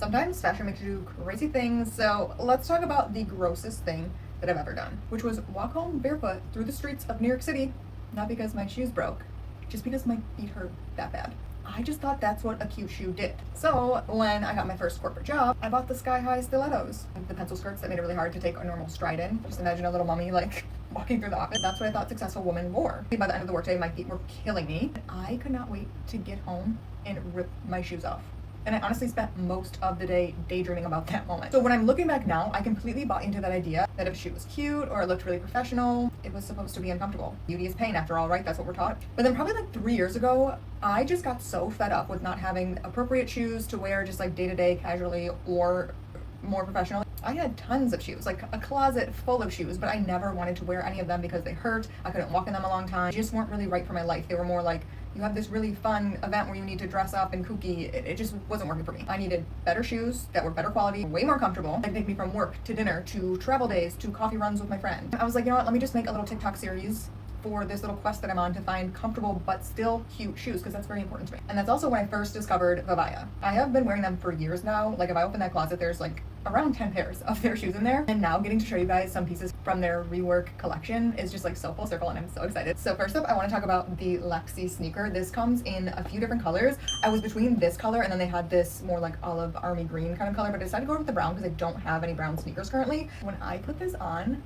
Sometimes fashion makes you do crazy things, so let's talk about the grossest thing that I've ever done, which was walk home barefoot through the streets of New York City, not because my shoes broke, just because my feet hurt that bad. I just thought that's what a cute shoe did. So when I got my first corporate job, I bought the sky-high stilettos, the pencil skirts that made it really hard to take a normal stride in. Just imagine a little mummy like walking through the office. That's what I thought successful women wore. By the end of the workday, my feet were killing me. I could not wait to get home and rip my shoes off. And I honestly spent most of the day daydreaming about that moment. So when I'm looking back now, I completely bought into that idea that if a shoe was cute or it looked really professional, it was supposed to be uncomfortable. Beauty is pain after all, right? That's what we're taught. But then probably like 3 years ago, I just got so fed up with not having appropriate shoes to wear just like day-to-day casually or more professional. I had tons of shoes, like a closet full of shoes, but I never wanted to wear any of them because they hurt. I couldn't walk in them a long time. They just weren't really right for my life. They were more like, you have this really fun event where you need to dress up and kooky. It just wasn't working for me. I needed better shoes that were better quality, way more comfortable. They'd take me from work to dinner to travel days to coffee runs with my friend. I was like, you know what, let me just make a little TikTok series for this little quest that I'm on to find comfortable but still cute shoes, because that's very important to me. And that's also when I first discovered VIVAIA. I have been wearing them for years now. Like if I open that closet, there's like around 10 pairs of their shoes in there. And now getting to show you guys some pieces from their rework collection is just like so full circle and I'm so excited. So first up, I want to talk about the Lexi sneaker. This comes in a few different colors. I was between this color and then they had this more like olive army green kind of color, but I decided to go with the brown because I don't have any brown sneakers currently. When I put this on,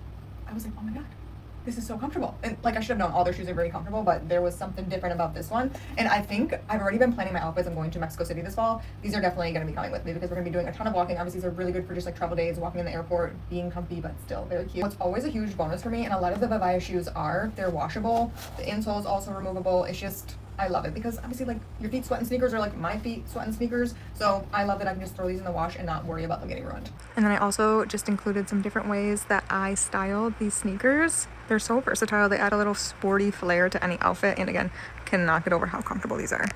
I was like, oh my God, this is so comfortable. And like I should have known all their shoes are very comfortable, but there was something different about this one. And I think I've already been planning my outfits. I'm going to Mexico City this fall. These are definitely going to be coming with me because we're going to be doing a ton of walking. Obviously, these are really good for just like travel days, walking in the airport, being comfy, but still very cute. What's always a huge bonus for me, and a lot of the VIVAIA shoes are, they're washable. The insole is also removable. It's just, I love it because obviously like your feet sweat in sneakers, or like my feet sweat in sneakers. So I love that I can just throw these in the wash and not worry about them getting ruined. And then I also just included some different ways that I styled these sneakers. They're so versatile. They add a little sporty flair to any outfit. And again, cannot get over how comfortable these are.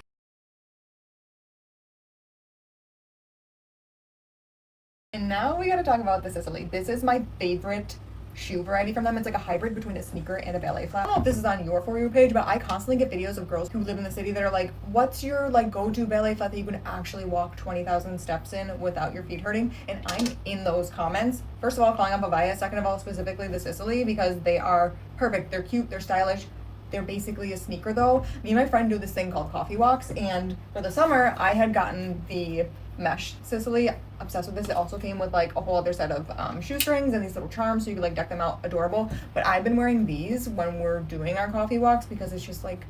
And now we gotta talk about the Cecily. This is my favorite shoe variety from them. It's like a hybrid between a sneaker and a ballet flat. I don't know if this is on your For You page, but I constantly get videos of girls who live in the city that are like, what's your like go-to ballet flat that you can actually walk 20,000 steps in without your feet hurting? And I'm in those comments. First of all, calling out VIVAIA. Second of all, specifically the Cecily, because they are perfect. They're cute, they're stylish. They're basically a sneaker though. Me and my friend do this thing called coffee walks, and for the summer I had gotten the mesh Cecily. Obsessed with this. It also came with like a whole other set of shoestrings and these little charms so you could like deck them out. Adorable. But I've been wearing these when we're doing our coffee walks because it's just like,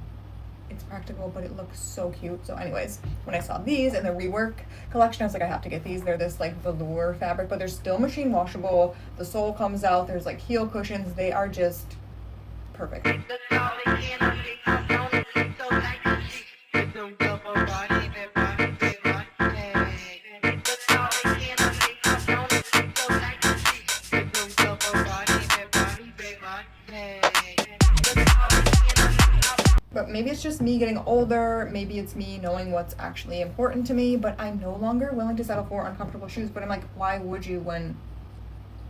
it's practical, but it looks so cute. So anyways, when I saw these in the rework collection, I was like, I have to get these. They're this like velour fabric, but they're still machine washable. The sole comes out. There's like heel cushions. They are just perfect. But maybe it's just me getting older, maybe it's me knowing what's actually important to me, but I'm no longer willing to settle for uncomfortable shoes. But I'm like, why would you when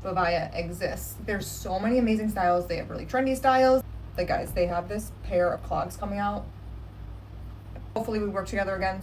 VIVAIA exists? There's so many amazing styles. They have really trendy styles. Like guys, they have this pair of clogs coming out. Hopefully we work together again,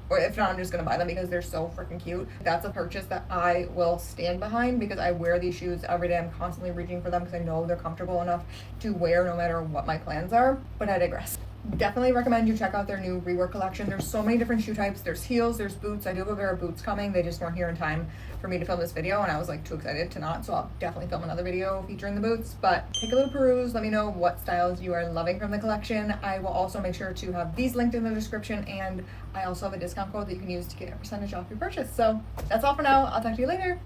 or if not, I'm just gonna buy them because they're so freaking cute. That's a purchase that I will stand behind because I wear these shoes every day. I'm constantly reaching for them because I know they're comfortable enough to wear no matter what my plans are, but I digress. Definitely recommend you check out their new rework collection. There's so many different shoe types. There's heels, there's boots. I do have a pair of boots coming. They just weren't here in time for me to film this video and I was like too excited to not, so I'll definitely film another video featuring the boots. But take a little peruse, let me know what styles you are loving from the collection. I will also make sure to have these linked in the description, and I also have a discount code that you can use to get a percentage off your purchase. So that's all for now. I'll talk to you later.